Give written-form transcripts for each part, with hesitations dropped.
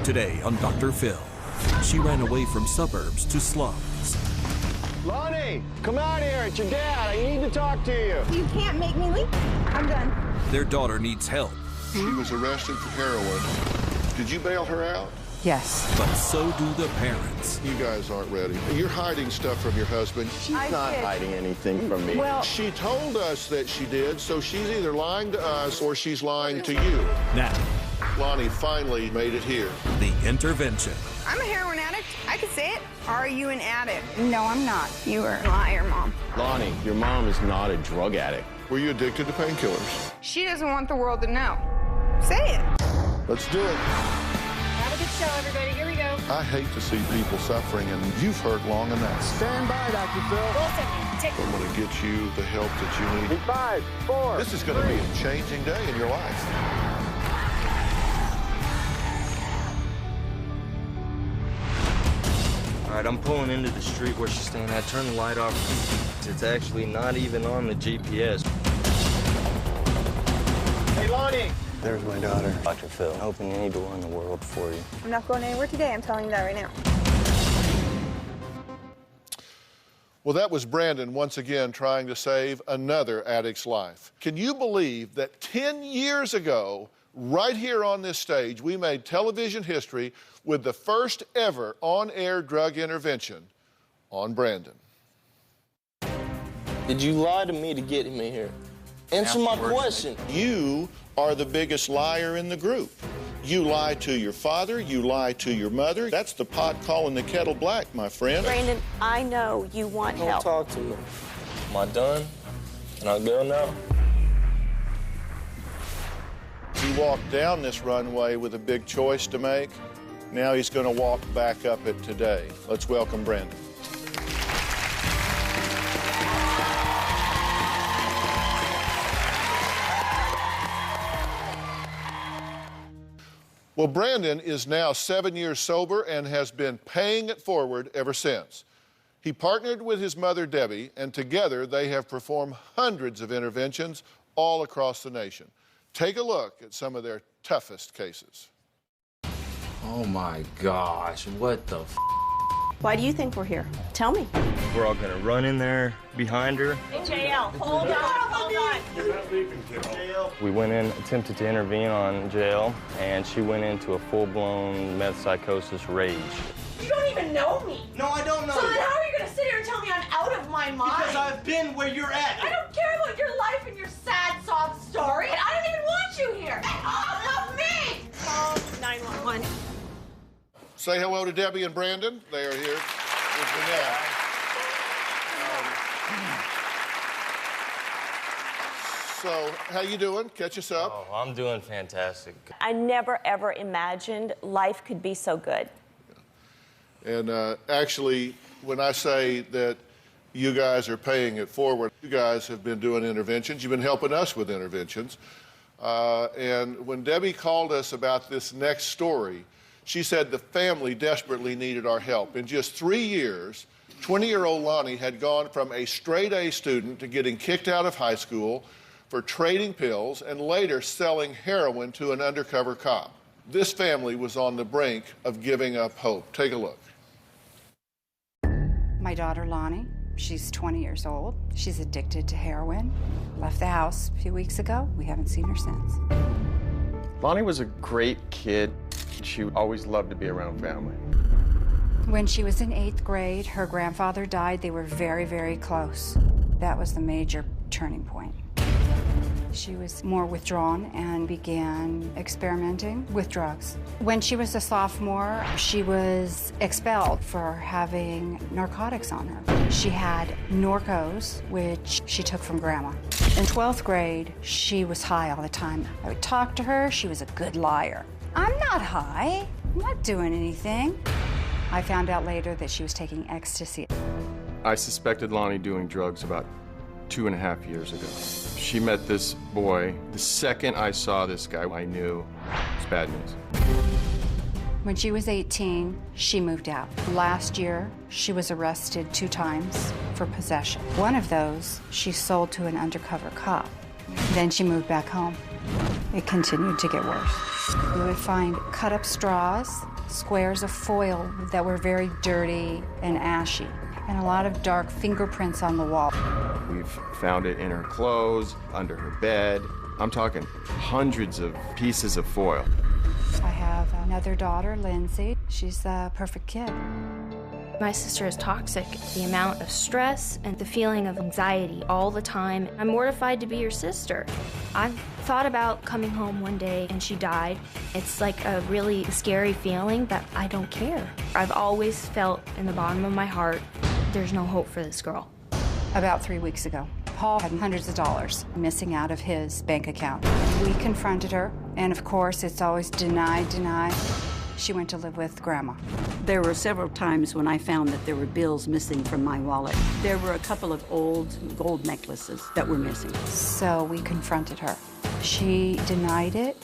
Today on Dr. Phil, she ran away from suburbs to slums. Lonnie, come out here. It's your dad. I need to talk to you. You can't make me leave. I'm done. Their daughter needs help. She was arrested for heroin. Did you bail her out? Yes. But so do the parents. You guys aren't ready. You're hiding stuff from your husband. She's not hiding anything from me. Well, She told us that she did, so she's either lying to us or she's lying to you. Now, Lonnie finally made it here. the intervention. I'm a heroin addict. I can say it. Are you an addict? no, I'm not. You are a liar, Mom. Lonnie, your mom is not a drug addict. Were you addicted to painkillers? She doesn't want the world to know. Say it. Let's do it. Have a good show, everybody. Here we go. I hate to see people suffering, and you've hurt long enough. Stand by, Dr. Phil. I'm going to get you the help that you need. 5, 4. This is going to be a changing day in your life. All right, I'm pulling into the street where she's staying at. Turn the light off. It's actually not even on the GPS. Hey, Lonnie. There's my daughter. Dr. Phil, open any door in the world for you. I'm not going anywhere today. I'm telling you that right now. Well, that was Brandon once again trying to save another addict's life. Can you believe that 10 years ago, right here on this stage, we made television history with the first ever on-air drug intervention on Brandon? Did you lie to me to get him in here? Answer my question. You are the biggest liar in the group. You lie to your father, you lie to your mother. That's the pot calling the kettle black, my friend. Brandon, I know you want Don't help. talk to me. Am I done? Can I go now? He walked down this runway with a big choice to make. Now he's going to walk back up it today. Let's welcome Brandon. Well, Brandon is now 7 years sober and has been paying it forward ever since. He partnered with his mother, Debbie, and together they have performed hundreds of interventions all across the nation. Take a look at some of their toughest cases. Oh my gosh, what the f? Why do you think we're here? Tell me. We're all gonna run in there behind her. JL, hold on. We went in, attempted to intervene on JL, and she went into a full-blown meth psychosis rage. You don't even know me. No, I don't know. So then how are you gonna sit here and tell me I'm out of my mind? Because I've been where you're at. I don't care about your life and your sad sob story, and I don't even want you here. Get off of me! Call 911. Say hello to Debbie and Brandon. They are here with me now. So, how you doing? Catch us up. Oh, I'm doing fantastic. I never, ever imagined life could be so good. And actually, when I say that you guys are paying it forward, you guys have been doing interventions. You've been helping us with interventions. And when Debbie called us about this next story, she said the family desperately needed our help. In just 3 years, 20-year-old Lonnie had gone from a straight-A student to getting kicked out of high school for trading pills and later selling heroin to an undercover cop. This family was on the brink of giving up hope. Take a look. My daughter, Lonnie, she's 20 years old. She's addicted to heroin. Left the house a few weeks ago. We haven't seen her since. Lonnie was a great kid. She always loved to be around family. When she was in 8th grade, her grandfather died. They were very, very close. That was the major turning point. She was more withdrawn and began experimenting with drugs. When she was a sophomore, she was expelled for having narcotics on her. She had Norcos, which she took from Grandma. In 12th grade, she was high all the time. I would talk to her. She was a good liar. I'm not high. I'm not doing anything. I found out later that she was taking ecstasy. I suspected Lonnie doing drugs about 2.5 years ago. She met this boy. The second I saw this guy, I knew it's bad news. When she was 18, she moved out. Last year, she was arrested 2 times for possession. One of those, she sold to an undercover cop. Then she moved back home. It continued to get worse. We would find cut-up straws, squares of foil that were very dirty and ashy, and a lot of dark fingerprints on the wall. We've found it in her clothes, under her bed. I'm talking hundreds of pieces of foil. I have another daughter, Lindsay. She's the perfect kid. My sister is toxic. The amount of stress and the feeling of anxiety all the time. I'm mortified to be your sister. I've thought about coming home one day and she died. It's like a really scary feeling that I don't care. I've always felt in the bottom of my heart, there's no hope for this girl. About 3 weeks ago, Paul had hundreds of dollars missing out of his bank account. We confronted her, and of course, it's always deny, deny. She went to live with Grandma. There were several times when I found that there were bills missing from my wallet. There were a couple of old gold necklaces that were missing. So we confronted her. She denied it.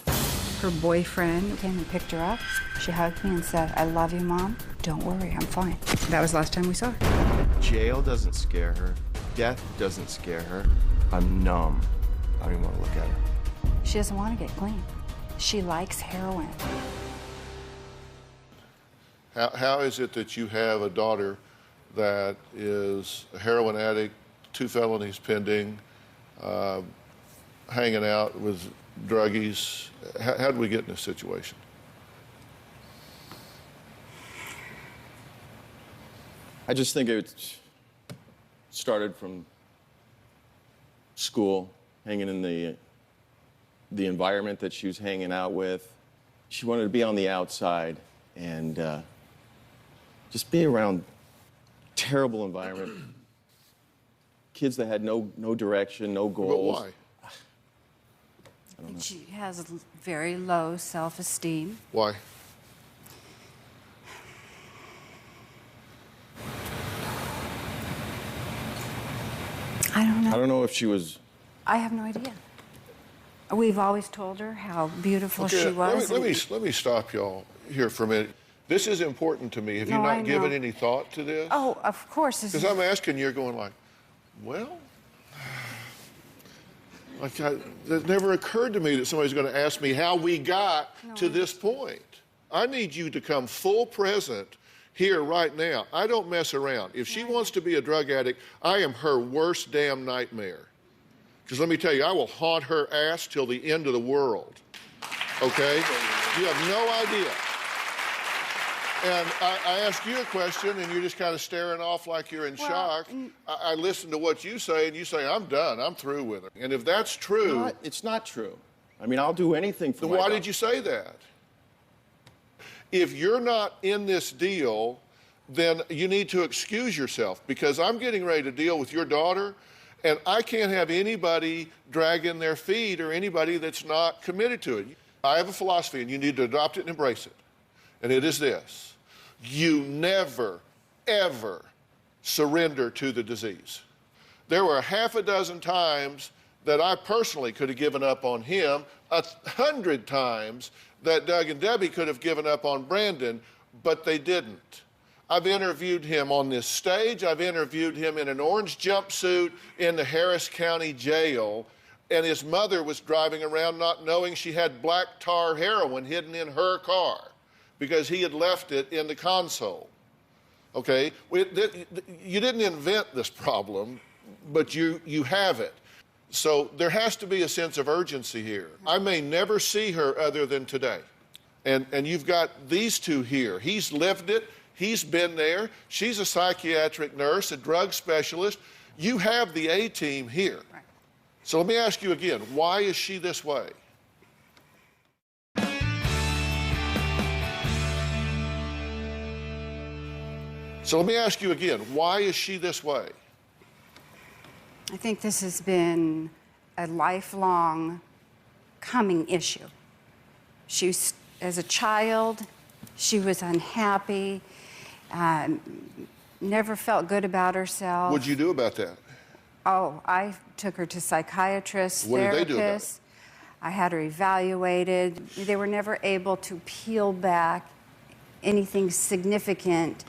Her boyfriend came and picked her up. She hugged me and said, "I love you, Mom. Don't worry, I'm fine." That was the last time we saw her. Jail doesn't scare her. Death doesn't scare her. I'm numb. I don't even want to look at her. She doesn't want to get clean. She likes heroin. How is it that you have a daughter that is a heroin addict, 2 felonies pending, hanging out with druggies? How did we get in this situation? I just think it started from school, hanging in the environment that she was hanging out with. She wanted to be on the outside and just be around terrible environment. Kids that had no direction, no goals. But why? I think she has a very low self-esteem. Why? I don't know. I don't know if she was... I have no idea. We've always told her how beautiful Okay, she was. Let me stop y'all here for a minute. This is important to me. Have you not given any thought to this? Oh, of course. Because I'm asking, you're going like, well, it never occurred to me that somebody's going to ask me how we got to this point. I need you to come full present here right now. I don't mess around. If she wants to be a drug addict, I am her worst damn nightmare. Because let me tell you, I will haunt her ass till the end of the world. Okay? You have no idea. And I ask you a question, and you're just kind of staring off like you're in shock. I listen to what you say, and you say, I'm done. I'm through with her. And if that's true... It's not true. I mean, I'll do anything for Then my why daughter. did you say that? If you're not in this deal, then you need to excuse yourself, because I'm getting ready to deal with your daughter, and I can't have anybody dragging their feet or anybody that's not committed to it. I have a philosophy, and you need to adopt it and embrace it. And it is this: you never, ever surrender to the disease. There were 6 times that I personally could have given up on him, 100 times that Doug and Debbie could have given up on Brandon, but they didn't. I've interviewed him on this stage. I've interviewed him in an orange jumpsuit in the Harris County Jail, and his mother was driving around not knowing she had black tar heroin hidden in her car because he had left it in the console. Okay? You didn't invent this problem, but you have it. So there has to be a sense of urgency here. I may never see her other than today. And you've got these two here. He's lived it. He's been there. She's a psychiatric nurse, a drug specialist. You have the A-team here. Right. So let me ask you again, why is she this way? So let me ask you again, why is she this way? I think this has been a lifelong coming issue. As a child, she was unhappy, never felt good about herself. What'd you do about that? Oh, I took her to psychiatrists, What therapists. did they do about it? I had her evaluated. They were never able to peel back anything significant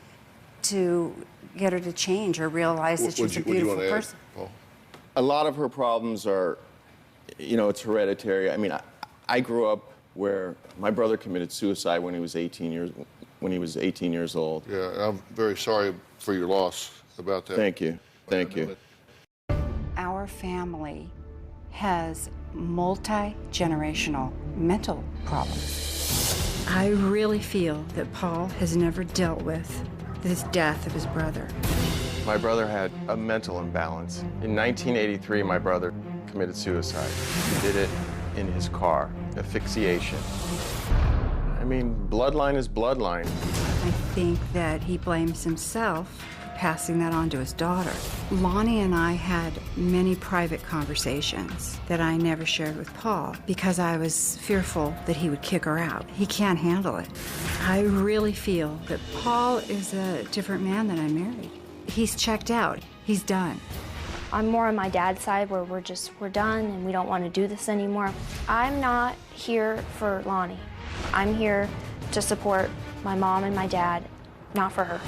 to get her to change or realize that she's a beautiful person. A lot of her problems are, it's hereditary. I mean, I grew up where my brother committed suicide when he was 18 years old. Yeah, I'm very sorry for your loss about that. Thank you. Thank you. Our family has multi-generational mental problems. I really feel that Paul has never dealt with this death of his brother. My brother had a mental imbalance. In 1983, my brother committed suicide. He did it in his car, asphyxiation. I mean, bloodline is bloodline. I think that he blames himself for passing that on to his daughter. Lonnie and I had many private conversations that I never shared with Paul because I was fearful that he would kick her out. He can't handle it. I really feel that Paul is a different man than I married. He's checked out. He's done. I'm more on my dad's side where we're done and we don't want to do this anymore. I'm not here for Lonnie. I'm here to support my mom and my dad, not for her.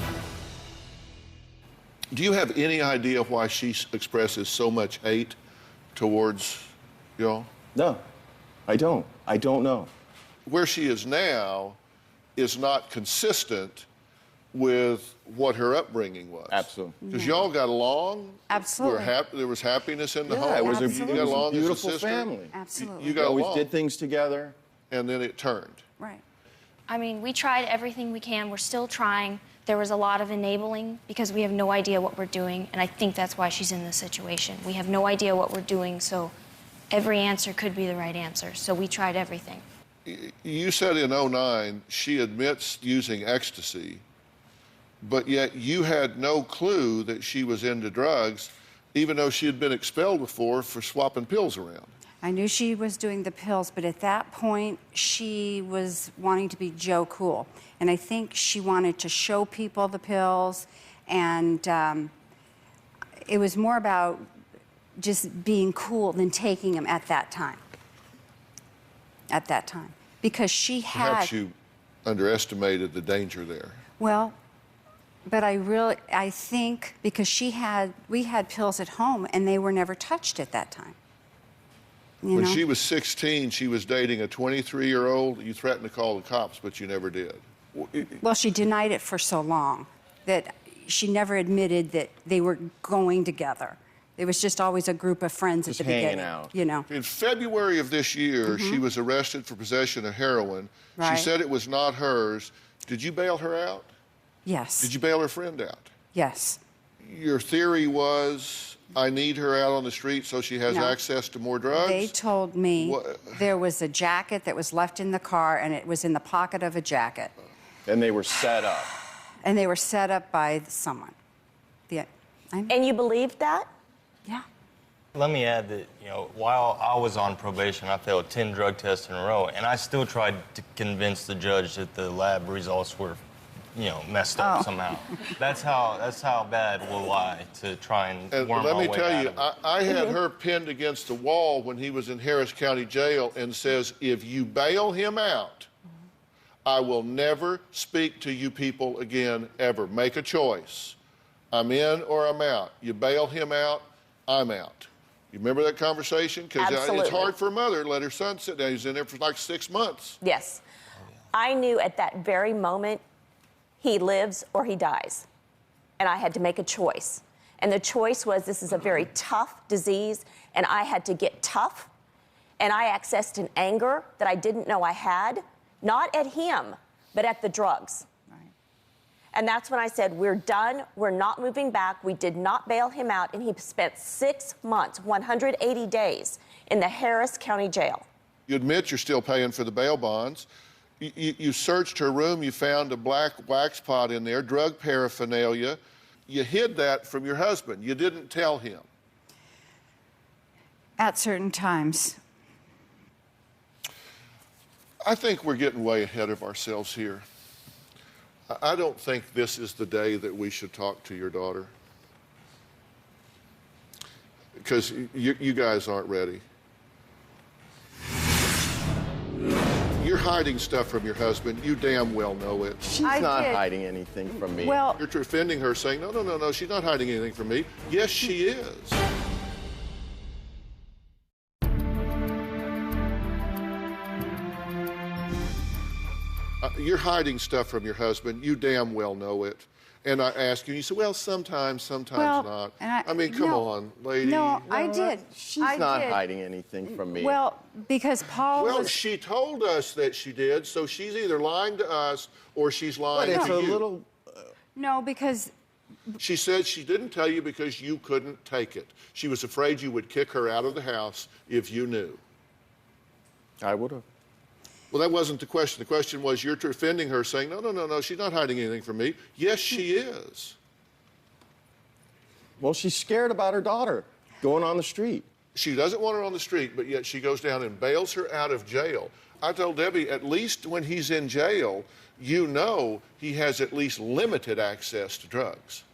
Do you have any idea why she expresses so much hate towards y'all? No, I don't. I don't know. Where she is now is not consistent with what her upbringing was. Absolutely. Because y'all got along. Absolutely. There was happiness in the home. It was a Absolutely. You got along as a beautiful sister. family. Absolutely. You We got always along, did things together. and then it turned. Right. I mean, we tried everything we can. We're still trying. There was a lot of enabling because we have no idea what we're doing, and I think that's why she's in this situation. We have no idea what we're doing, so every answer could be the right answer. So we tried everything. You said in 2009 she admits using ecstasy, but yet you had no clue that she was into drugs, even though she had been expelled before for swapping pills around. I knew she was doing the pills, but at that point, she was wanting to be Joe Cool. And I think she wanted to show people the pills, and it was more about just being cool than taking them at that time. At that time. Because she had... Perhaps you underestimated the danger there. Well, but I think because we had pills at home, and they were never touched at that time. When she was 16, she was dating a 23-year-old. You threatened to call the cops, but you never did. Well, she denied it for so long that she never admitted that they were going together. It was just always a group of friends at the beginning. Hanging out. You know. In February of this year, she was arrested for possession of heroin. Right. She said it was not hers. Did you bail her out? Yes. Did you bail her friend out? Yes. Your theory was, I need her out on the street so she has access to more drugs? They told me there was a jacket that was left in the car, and it was in the pocket of a jacket. And they were set up. And they were set up by someone. And you believed that? Yeah. Let me add that, while I was on probation, I failed 10 drug tests in a row, and I still tried to convince the judge that the lab results were, messed up somehow. That's how bad we'll lie to try and worm let our me way tell out you, of it. I had her pinned against the wall when he was in Harris County Jail and says, if you bail him out, I will never speak to you people again, ever. Make a choice. I'm in or I'm out. You bail him out, I'm out. You remember that conversation? Because it's hard for a mother to let her son sit down. He's in there for like 6 months. Yes. I knew at that very moment he lives or he dies. And I had to make a choice. And the choice was this is a very tough disease, and I had to get tough. And I accessed an anger that I didn't know I had, not at him, but at the drugs. And that's when I said, we're done, we're not moving back. We did not bail him out, and he spent 6 months, 180 days, in the Harris County Jail. You admit you're still paying for the bail bonds. You searched her room, you found a black wax pot in there, drug paraphernalia. You hid that from your husband. You didn't tell him. At certain times. I think we're getting way ahead of ourselves here. I don't think this is the day that we should talk to your daughter. Because you guys aren't ready. You're hiding stuff from your husband. You damn well know it. She's not hiding anything from me. Well, you're defending her, saying, no, she's not hiding anything from me. Yes, she is. you're hiding stuff from your husband. You damn well know it. And I ask you, you say, well, sometimes not. I mean, come on, lady. No, I did. She's not hiding anything from me. Well, because Paul Well, was... she told us that she did, so she's either lying to us or she's lying But it's to a you. little... No, because... She said she didn't tell you because you couldn't take it. She was afraid you would kick her out of the house if you knew. I would have. Well, that wasn't the question. The question was, you're defending her, saying, no, she's not hiding anything from me. Yes, she is. Well, she's scared about her daughter going on the street. She doesn't want her on the street, but yet she goes down and bails her out of jail. I told Debbie, at least when he's in jail, you know he has at least limited access to drugs.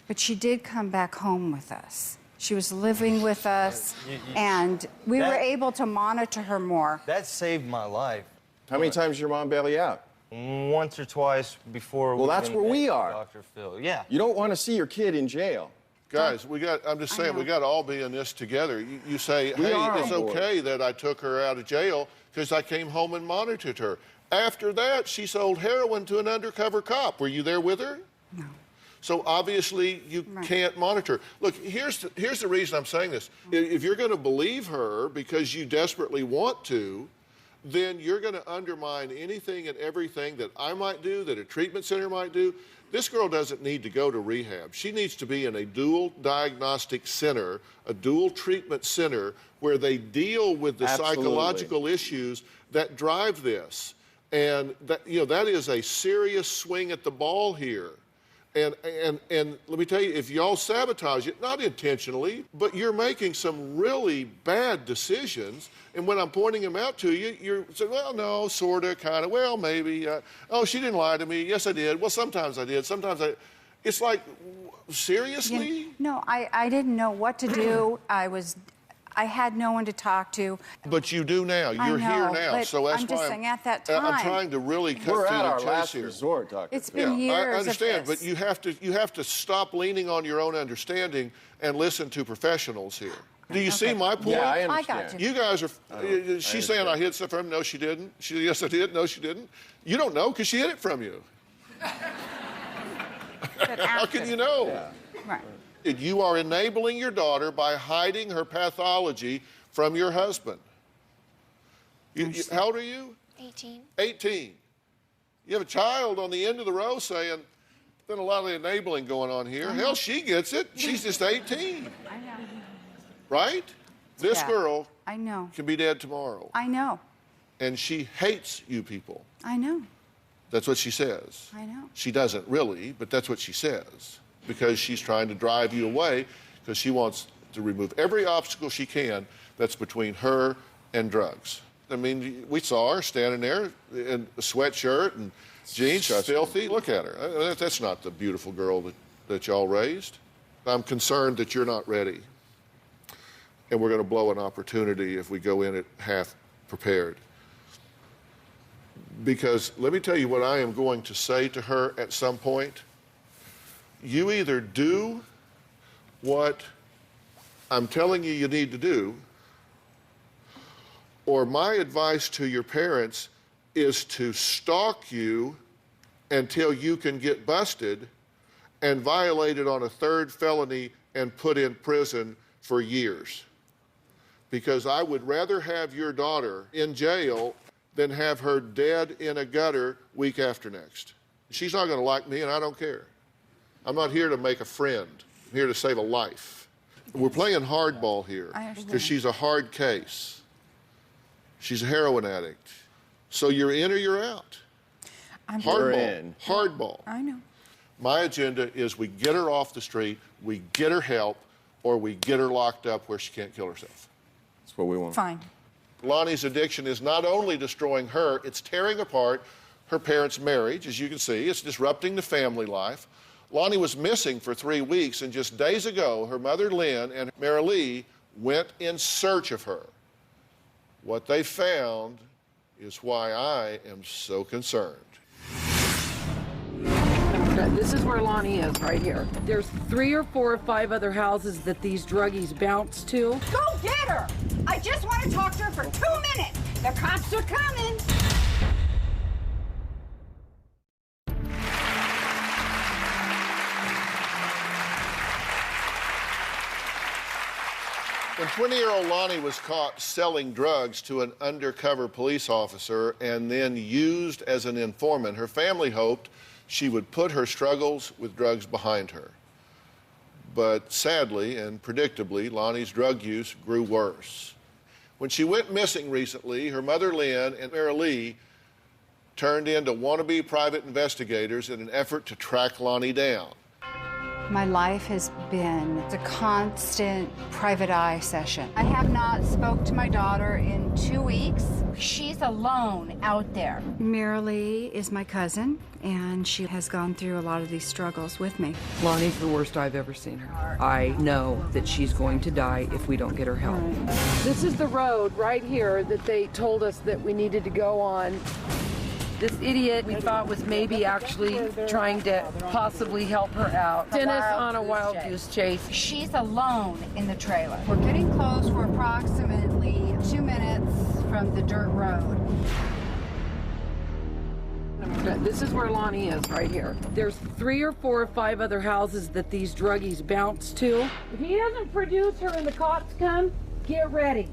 But she did come back home with us. She was living with us, and we were able to monitor her more. That saved my life. How many times did your mom bail you out? Once or twice before. Well, that's where we are. Dr. Phil. Yeah. You don't want to see your kid in jail. Guys, I'm just saying, we got to all be in this together. You say, hey, it's okay that I took her out of jail because I came home and monitored her. After that, she sold heroin to an undercover cop. Were you there with her? No. So obviously you can't monitor. Look, here's the reason I'm saying this. If you're going to believe her because you desperately want to, then you're going to undermine anything and everything that I might do, that a treatment center might do. This girl doesn't need to go to rehab. She needs to be in a dual diagnostic center, a dual treatment center, where they deal with the psychological issues that drive this. And that is a serious swing at the ball here. And let me tell you, if y'all sabotage it, not intentionally, but you're making some really bad decisions, and when I'm pointing them out to you, you're saying, well, no, sort of, kind of, well, maybe. Oh, she didn't lie to me. Yes, I did. Well, sometimes I did. Sometimes I... It's like, seriously? No, I didn't know what to do. I had no one to talk to. But you do now. You're here now. But so that's I'm just why saying at that time. I'm trying to really cut We're through at the our chase last here. resort, Doctor. It's been years I understand, of this. but you have to stop leaning on your own understanding and listen to professionals here. Do you see my point? Yeah, I understand. I got you. You guys are. She's saying I hid stuff from him. No, she didn't. Yes, I did. No, she didn't. You don't know because she hid it from you. How can you know? Yeah. Right. You are enabling your daughter by hiding her pathology from your husband. How old are you? 18. 18. You have a child on the end of the row saying, "Been a lot of enabling going on here." Hell, she gets it. She's just 18. I know. Right? This girl I know. can be dead tomorrow. I know. And she hates you people. I know. That's what she says. I know. She doesn't really, but that's what she says. Because she's trying to drive you away because she wants to remove every obstacle she can that's between her and drugs. I mean, we saw her standing there in a sweatshirt and jeans, filthy. Look at her. That's not the beautiful girl that y'all raised. I'm concerned that you're not ready. And we're going to blow an opportunity if we go in it half prepared. Because let me tell you what I am going to say to her at some point. You either do what I'm telling you need to do, or my advice to your parents is to stalk you until you can get busted and violated on a third felony and put in prison for years. Because I would rather have your daughter in jail than have her dead in a gutter week after next. She's not going to like me, and I don't care. I'm not here to make a friend. I'm here to save a life. We're playing hardball here because she's a hard case. She's a heroin addict. So you're in or you're out. Hardball. Hardball. I know. My agenda is we get her off the street, we get her help, or we get her locked up where she can't kill herself. That's what we want. Fine. Lonnie's addiction is not only destroying her, it's tearing apart her parents' marriage, as you can see. It's disrupting the family life. Lonnie was missing for 3 weeks, and just days ago, her mother, Lynn, and Marilee went in search of her. What they found is why I am so concerned. This is where Lonnie is, right here. There's 3 or 4 or 5 other houses that these druggies bounce to. Go get her! I just want to talk to her for 2 minutes. The cops are coming. When 20-year-old Lonnie was caught selling drugs to an undercover police officer and then used as an informant, her family hoped she would put her struggles with drugs behind her. But sadly and predictably, Lonnie's drug use grew worse. When she went missing recently, her mother, Lynn, and Mary Lee turned into wannabe private investigators in an effort to track Lonnie down. My life has been a constant private eye session. I have not spoke to my daughter in 2 weeks. She's alone out there. Mary Lee is my cousin, and she has gone through a lot of these struggles with me. Lonnie's the worst I've ever seen her. I know that she's going to die if we don't get her help. This is the road right here that they told us that we needed to go on. This idiot we thought was maybe actually trying to possibly help her out. Dennis on a wild goose chase. She's alone in the trailer. We're getting close. We're approximately 2 minutes from the dirt road. This is where Lonnie is, right here. There's 3 or 4 or 5 other houses that these druggies bounce to. If he doesn't produce her and the cops come, get ready.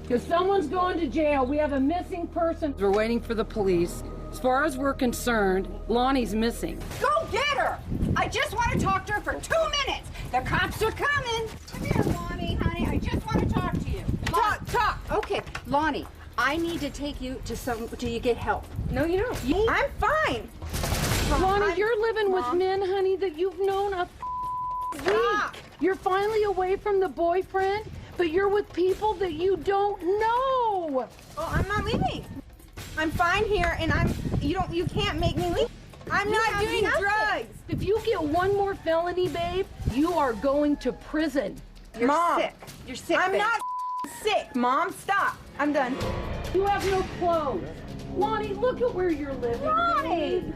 Because someone's going to jail. We have a missing person. We're waiting for the police. As far as we're concerned, Lonnie's missing. Go get her! I just want to talk to her for 2 minutes. The cops are coming. Come here, Lonnie, honey. I just want to talk to you. Talk. Okay, Lonnie, I need to take you to till you get help. No, you don't. I'm fine. Lonnie, you're living with men, honey, that you've known a week. You're finally away from the boyfriend, but you're with people that you don't know. Oh, I'm not leaving. I'm fine here, and you can't make me leave. I'm not doing drugs. If you get one more felony, babe, you are going to prison. You're Mom, sick. You're sick, I'm babe. not sick. Mom, stop. I'm done. You have no clothes. Lonnie, look at where you're living. Lonnie!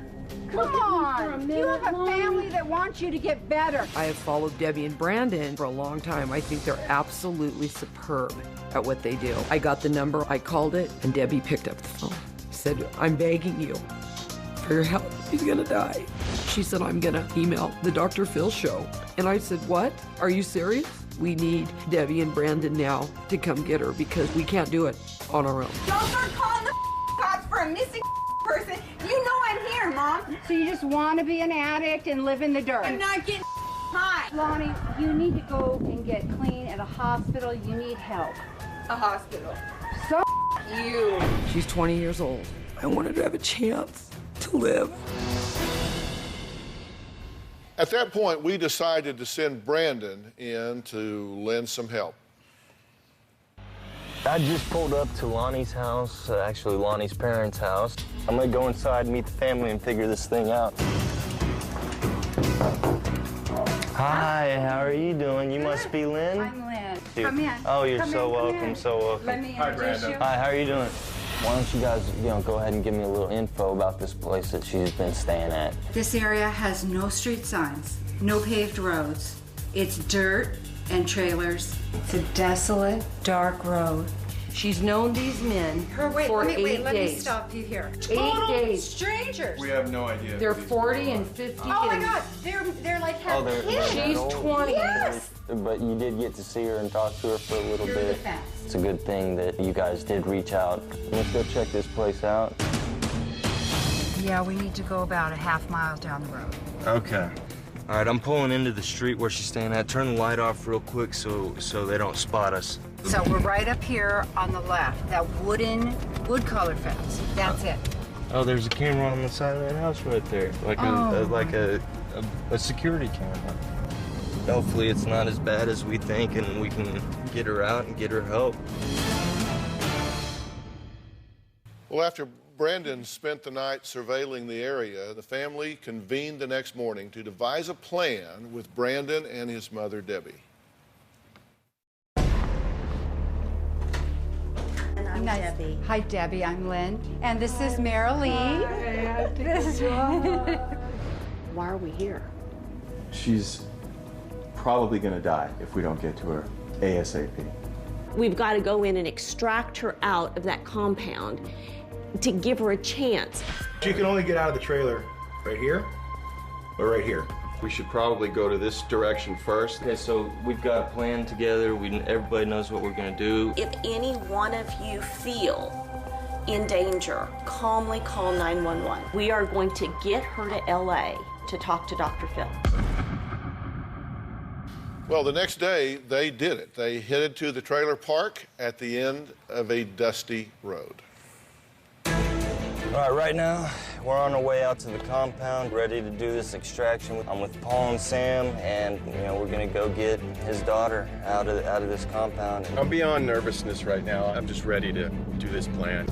Come on! You have a family that wants you to get better. I have followed Debbie and Brandon for a long time. I think they're absolutely superb at what they do. I got the number, I called it, and Debbie picked up the phone. Said, I'm begging you for your help. He's gonna die. She said, I'm gonna email the Dr. Phil show. And I said, what? Are you serious? We need Debbie and Brandon now to come get her because we can't do it on our own. Don't start calling the cops for a missing person. You know I'm here, Mom. So you just want to be an addict and live in the dirt? I'm not getting high. Lonnie, you need to go and get clean at a hospital. You need help. A hospital. So you. She's 20 years old. I want her to have a chance to live. At that point, we decided to send Brandon in to lend some help. I just pulled up to Lonnie's house, actually Lonnie's parents' house. I'm gonna go inside, meet the family, and figure this thing out. Hi, how are you doing? You must be Lynn? I'm Lynn. Dude. Come in. Oh, you're Come so in, come welcome, in. so welcome. Let me introduce you. Hi, how are you doing? Why don't you guys, go ahead and give me a little info about this place that she's been staying at. This area has no street signs, no paved roads. It's dirt and trailers. It's a desolate, dark road. She's known these men for 8 days. Let me stop you here. 8 days. Strangers. We have no idea. They're 40 and 50. Oh my God, they're like half kids. She's 20. Yes. But you did get to see her and talk to her for a little You're bit. the best. It's a good thing that you guys did reach out. Let's go check this place out. Yeah, we need to go about a half mile down the road. Okay. All right, I'm pulling into the street where she's staying at. Turn the light off real quick so they don't spot us. So we're right up here on the left, that wood color fence. That's it. Oh, there's a camera on the side of that house right there, like a security camera. Hopefully it's not as bad as we think and we can get her out and get her help. Well, after Brandon spent the night surveilling the area, the family convened the next morning to devise a plan with Brandon and his mother, Debbie. I'm Debbie. Hi, Debbie. I'm Lynn. And this is Mary Lee. Why are we here? She's probably going to die if we don't get to her ASAP. We've got to go in and extract her out of that compound to give her a chance. She can only get out of the trailer right here or right here. We should probably go to this direction first. Okay, so we've got a plan together. Everybody knows what we're gonna do. If any one of you feel in danger, calmly call 911. We are going to get her to LA to talk to Dr. Phil. Well, the next day, they did it. They headed to the trailer park at the end of a dusty road. All right, right now, we're on our way out to the compound, ready to do this extraction. I'm with Paul and Sam, and we're gonna go get his daughter out of this compound. I'm beyond nervousness right now. I'm just ready to do this plan.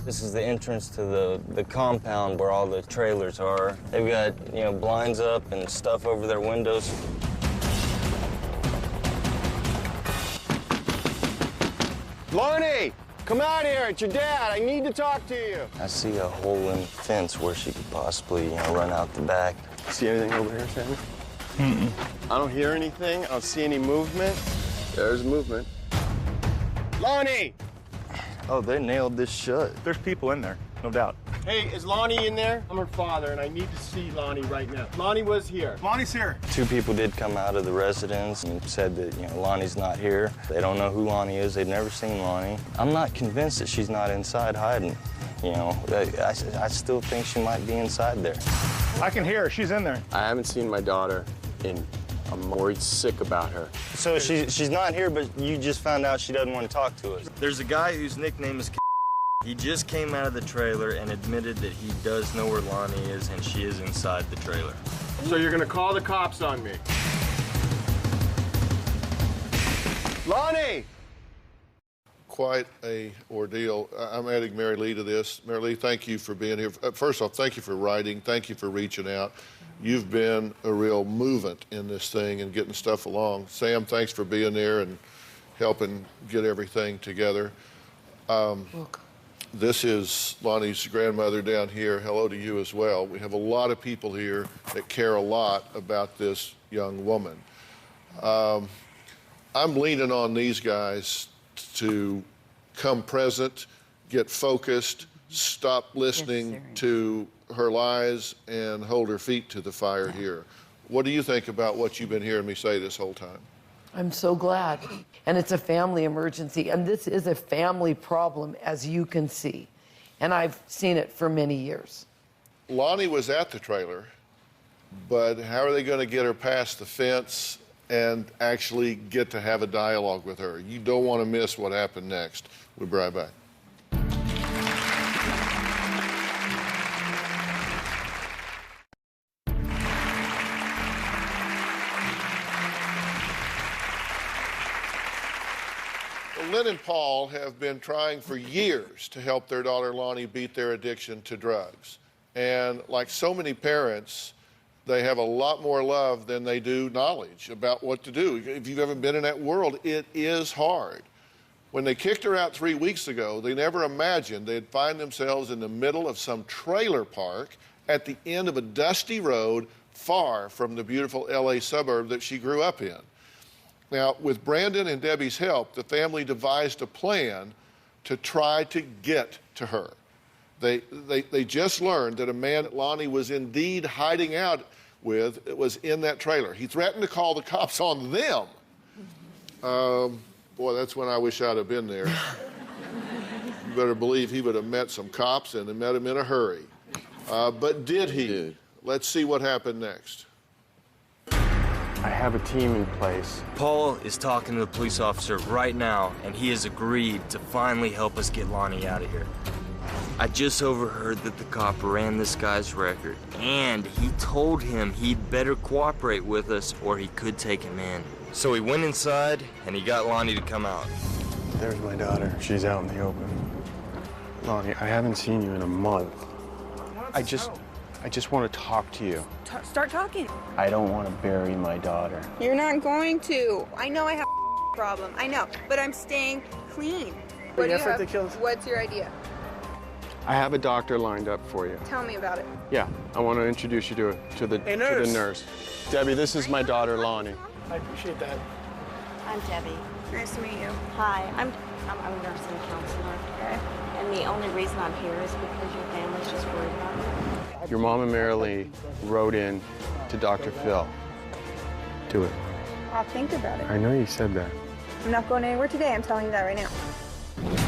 This is the entrance to the compound where all the trailers are. They've got, blinds up and stuff over their windows. Lonnie, come out here. It's your dad. I need to talk to you. I see a hole in the fence where she could possibly, run out the back. See anything over here, Sammy? I don't hear anything. I don't see any movement. There's movement. Lonnie! Oh, they nailed this shut. There's people in there, no doubt. Hey, is Lonnie in there? I'm her father, and I need to see Lonnie right now. Lonnie was here. Lonnie's here. 2 people did come out of the residence and said that, Lonnie's not here. They don't know who Lonnie is. They've never seen Lonnie. I'm not convinced that she's not inside hiding. I still think she might be inside there. I can hear her. She's in there. I haven't seen my daughter in... I'm worried sick about her. So she's not here, but you just found out she doesn't want to talk to us. There's a guy whose nickname is He just came out of the trailer and admitted that he does know where Lonnie is, and she is inside the trailer. So you're gonna call the cops on me? Lonnie! Quite a ordeal. I'm adding Mary Lee to this. Mary Lee, thank you for being here. First off, thank you for writing. Thank you for reaching out. You've been a real movement in this thing and getting stuff along. Sam, thanks for being there and helping get everything together. This is Lonnie's grandmother down here. Hello to you as well. We have a lot of people here that care a lot about this young woman. I'm leaning on these guys to come present, get focused, stop listening to her lies, and hold her feet to the fire here. What do you think about what you've been hearing me say this whole time? I'm so glad. And it's a family emergency. And this is a family problem, as you can see. And I've seen it for many years. Lonnie was at the trailer, but how are they going to get her past the fence and actually get to have a dialogue with her? You don't want to miss what happened next. We'll be right back. Lynn and Paul have been trying for years to help their daughter Lonnie beat their addiction to drugs. And like so many parents, they have a lot more love than they do knowledge about what to do. If you've ever been in that world, it is hard. When they kicked her out 3 weeks ago, they never imagined they'd find themselves in the middle of some trailer park at the end of a dusty road far from the beautiful LA suburb that she grew up in. Now, with Brandon and Debbie's help, the family devised a plan to try to get to her. They just learned that a man that Lonnie was indeed hiding out with was in that trailer. He threatened to call the cops on them. Boy, that's when I wish I'd have been there. You better believe he would have met some cops and met them in a hurry. But did he? Did. Let's see what happened next. I have a team in place. Paul is talking to the police officer right now, and he has agreed to finally help us get Lonnie out of here. I just overheard that the cop ran this guy's record, and he told him he'd better cooperate with us or he could take him in. So he went inside, and he got Lonnie to come out. There's my daughter. She's out in the open. Lonnie, I haven't seen you in a month. I just want to talk to you. Start talking. I don't want to bury my daughter. You're not going to. I know I have a problem. I know, but I'm staying clean. What do you have? What's your idea? I have a doctor lined up for you. Tell me about it. Yeah, I want to introduce you to the nurse. Debbie, this is my daughter, Lonnie. I appreciate that. I'm Debbie. Nice to meet you. Hi, I'm a nursing counselor. Okay. And the only reason I'm here is because your family's just worried about me. Your mom and Marilee wrote in to Dr. Phil. Do it. I'll think about it. I know you said that. I'm not going anywhere today. I'm telling you that right now.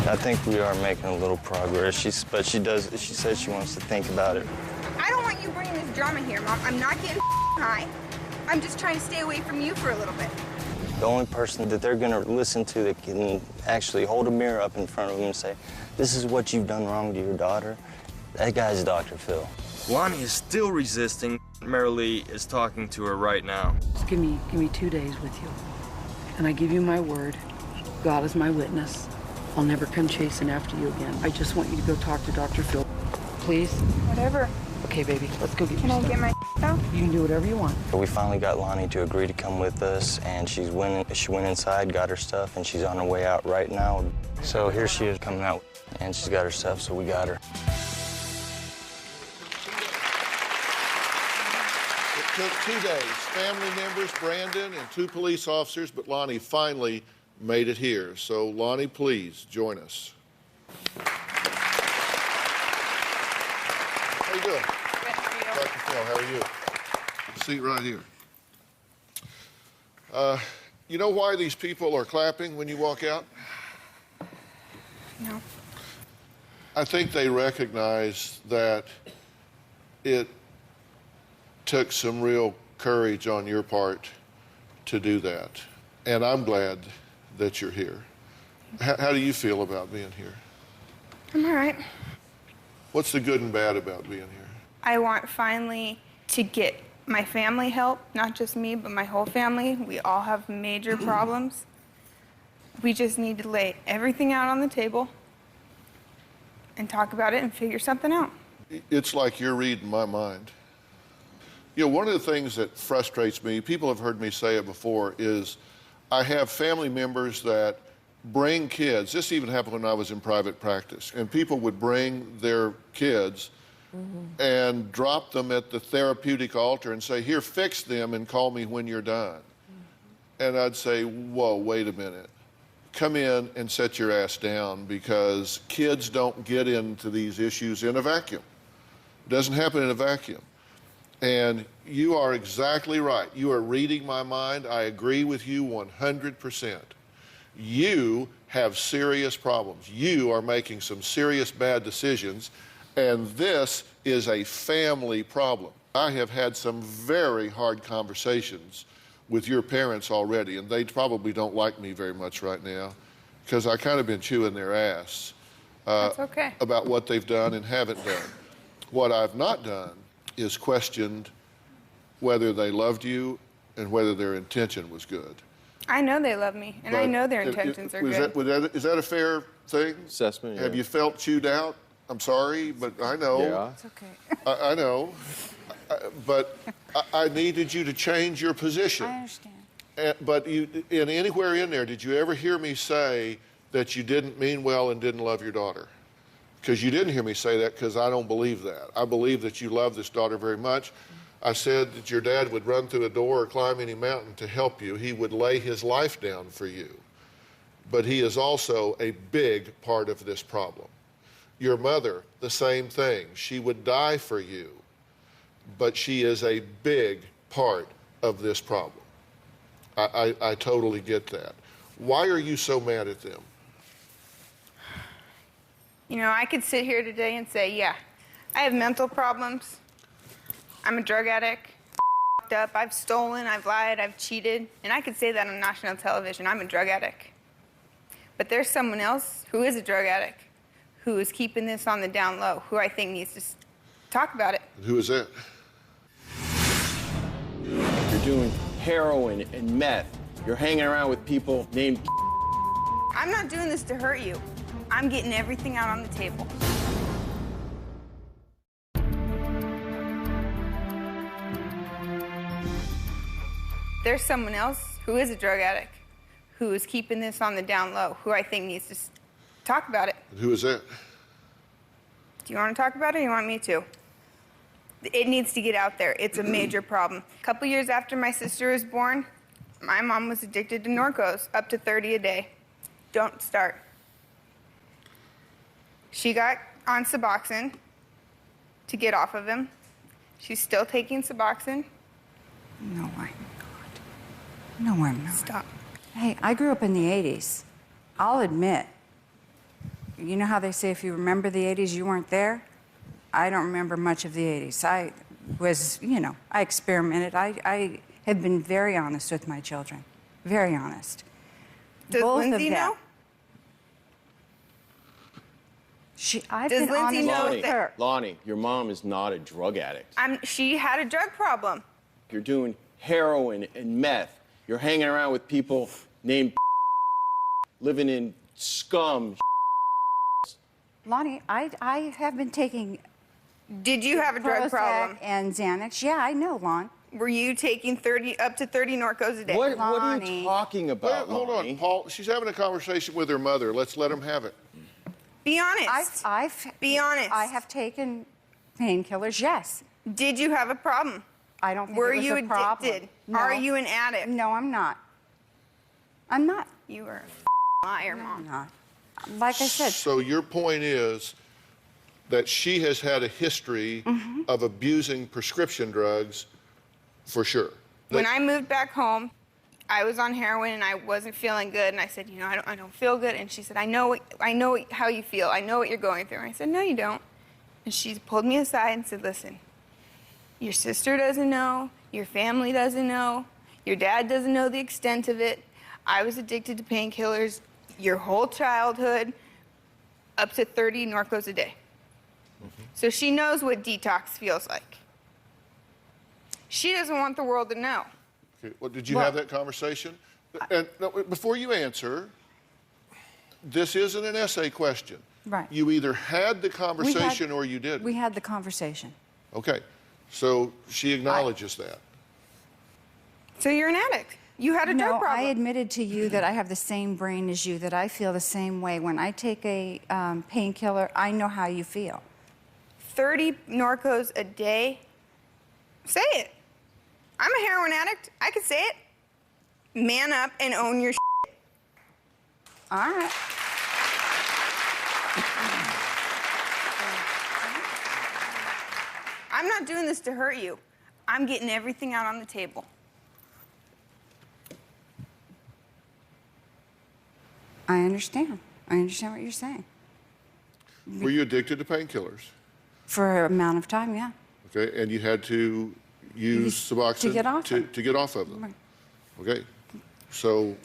I think we are making a little progress. She said she wants to think about it. I don't want you bringing this drama here, Mom. I'm not getting high. I'm just trying to stay away from you for a little bit. The only person that they're gonna listen to that can actually hold a mirror up in front of them and say, this is what you've done wrong to your daughter, that guy's Dr. Phil. Lonnie is still resisting. Marilee is talking to her right now. Just give me 2 days with you. And I give you my word, God is my witness. I'll never come chasing after you again. I just want you to go talk to Dr. Phil. Please? Whatever. Okay, baby, let's go get Can your I stuff. get my out? You can do whatever you want. We finally got Lonnie to agree to come with us, and she went inside, got her stuff, and she's on her way out right now. So here she is coming out, and she's got her stuff, so we got her. It took 2 days. Family members, Brandon, and 2 police officers, but Lonnie finally made it here. So, Lonnie, please join us. How you doing? Dr. Phil, how are you? Seat right here. You know why these people are clapping when you walk out? No. I think they recognize that it took some real courage on your part to do that. And I'm glad that you're here. How do you feel about being here? I'm all right. What's the good and bad about being here? I want finally to get my family help, not just me, but my whole family. We all have major problems. We just need to lay everything out on the table and talk about it and figure something out. It's like you're reading my mind. You know, one of the things that frustrates me, people have heard me say it before, is I have family members that bring kids. This even happened when I was in private practice. And people would bring their kids and drop them at the therapeutic altar and say, here, fix them and call me when you're done. And I'd say, whoa, wait a minute. Come in and set your ass down, because kids don't get into these issues in a vacuum. It doesn't happen in a vacuum. And you are exactly right. You are reading my mind. I agree with you 100%. You have serious problems. You are making some serious bad decisions, and this is a family problem. I have had some very hard conversations with your parents already, and they probably don't like me very much right now, because I kind of been chewing their ass That's okay. about what they've done and haven't done. What I've not done is questioned whether they loved you and whether their intention was good. I know they love me, and I know their intentions are good. Is that a fair thing? Assessment, yeah. Have you felt chewed out? I'm sorry, but I know. Yeah. It's okay. I know. But I needed you to change your position. I understand. But anywhere in there, did you ever hear me say that you didn't mean well and didn't love your daughter? Because you didn't hear me say that, because I don't believe that. I believe that you love this daughter very much. I said that your dad would run through a door or climb any mountain to help you. He would lay his life down for you. But he is also a big part of this problem. Your mother, the same thing. She would die for you, but she is a big part of this problem. I totally get that. Why are you so mad at them? You know, I could sit here today and say, yeah, I have mental problems. I'm a drug addict, up, I've stolen, I've lied, I've cheated, and I could say that on national television. I'm a drug addict. But there's someone else who is a drug addict, who is keeping this on the down low, who I think needs to talk about it. Who is that? You're doing heroin and meth. You're hanging around with people named I'm not doing this to hurt you. I'm getting everything out on the table. There's someone else who is a drug addict, who is keeping this on the down low, who I think needs to talk about it. Who is that? Do you want to talk about it, or you want me to? It needs to get out there. It's a major problem. A couple years after my sister was born, my mom was addicted to Norcos, up to 30 a day. Don't start. She got on Suboxone to get off of him. She's still taking Suboxone. No, I'm not. No, I'm not. Stop. Hey, I grew up in the 80s. I'll admit, you know how they say if you remember the 80s, you weren't there? I don't remember much of the 80s. I was, I experimented. I have been very honest with my children. Very honest. Does Both Lindsay of them. know? I've Does been Lindsay honest know with that- her. Lonnie, your mom is not a drug addict. She had a drug problem. You're doing heroin and meth. You're hanging around with people named living in scum. Lonnie, I have been taking. Did you have a drug Prozac problem? and Xanax. Yeah, I know, Lon. Were you taking up to 30 Norcos a day? What are you talking about, Hold on, Paul. She's having a conversation with her mother. Let's let them have it. Be honest. Be honest. I have taken painkillers, yes. Did you have a problem? I don't think Were it was you a problem. addicted? No. Are you an addict? No, I'm not. I'm not. You are a liar, Mom. I'm not. Like I said. So your point is that she has had a history of abusing prescription drugs for sure. When I moved back home, I was on heroin and I wasn't feeling good. And I said, I don't feel good. And she said, I know how you feel. I know what you're going through. And I said, no, you don't. And she pulled me aside and said, listen, your sister doesn't know. Your family doesn't know. Your dad doesn't know the extent of it. I was addicted to painkillers your whole childhood, up to 30 Norcos a day. So she knows what detox feels like. She doesn't want the world to know. Okay, well, did you have that conversation? And no, before you answer, this isn't an essay question. Right. You either had the conversation or you didn't. We had the conversation. Okay, so she acknowledges that. So you're an addict. You had a drug problem. I admitted to you that I have the same brain as you, that I feel the same way. When I take a painkiller, I know how you feel. 30 Norcos a day? Say it. I'm a heroin addict. I can say it. Man up and own your shit. All right. I'm not doing this to hurt you. I'm getting everything out on the table. I understand. I understand what you're saying. Were you addicted to painkillers? For an amount of time, yeah. Okay, and you had to use Suboxone to get off to get off of them. Right. Okay, so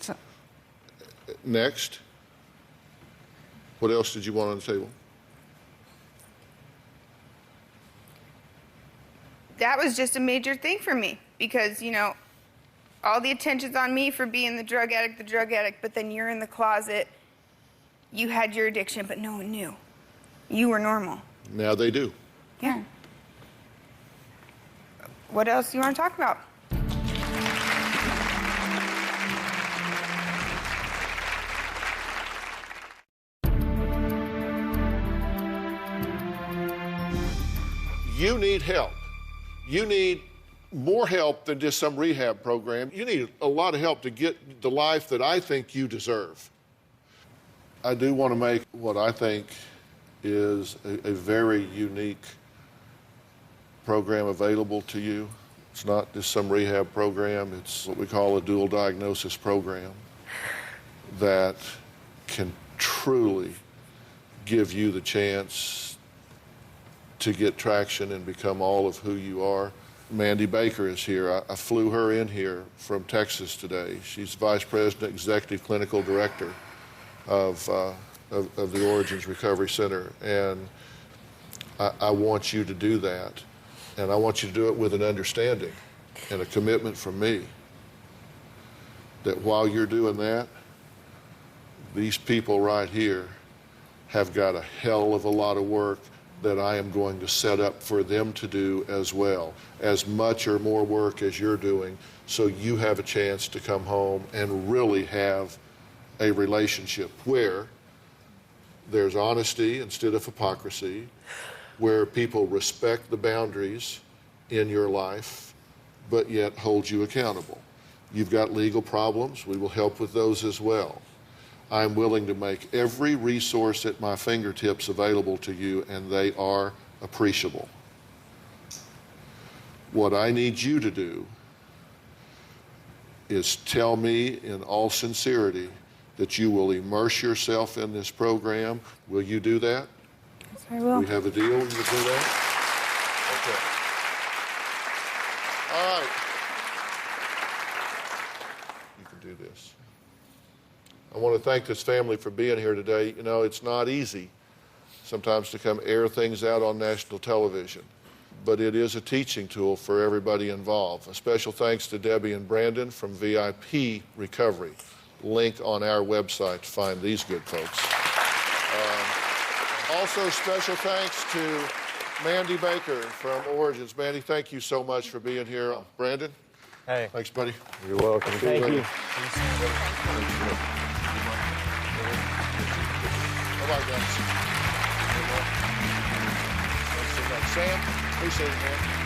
next, what else did you want on the table? That was just a major thing for me because, all the attention's on me for being the drug addict, but then you're in the closet. You had your addiction, but no one knew. You were normal. Now they do. Yeah. What else do you want to talk about? You need help. You need more help than just some rehab program. You need a lot of help to get the life that I think you deserve. I do want to make what I think is a very unique program available to you. It's not just some rehab program. It's what we call a dual diagnosis program that can truly give you the chance to get traction and become all of who you are. Mandy Baker is here. I flew her in here from Texas today. She's Vice President, Executive Clinical Director of the Origins Recovery Center. And I want you to do that. And I want you to do it with an understanding and a commitment from me that while you're doing that, these people right here have got a hell of a lot of work that I am going to set up for them to do as well, as much or more work as you're doing, so you have a chance to come home and really have a relationship where there's honesty instead of hypocrisy, where people respect the boundaries in your life, but yet hold you accountable. You've got legal problems, we will help with those as well. I'm willing to make every resource at my fingertips available to you, and they are appreciable. What I need you to do is tell me in all sincerity that you will immerse yourself in this program. Will you do that? Yes, I will. We have a deal? You will do that? Okay. All right. You can do this. I want to thank this family for being here today. You know, it's not easy sometimes to come air things out on national television, but it is a teaching tool for everybody involved. A special thanks to Debbie and Brandon from VIP Recovery. Link on our website to find these good folks. Also, special thanks to Mandy Baker from Origins. Mandy, thank you so much for being here. Brandon? Hey. Thanks, buddy. You're welcome. Thank you. Bye-bye, guys. Sam, appreciate it, man.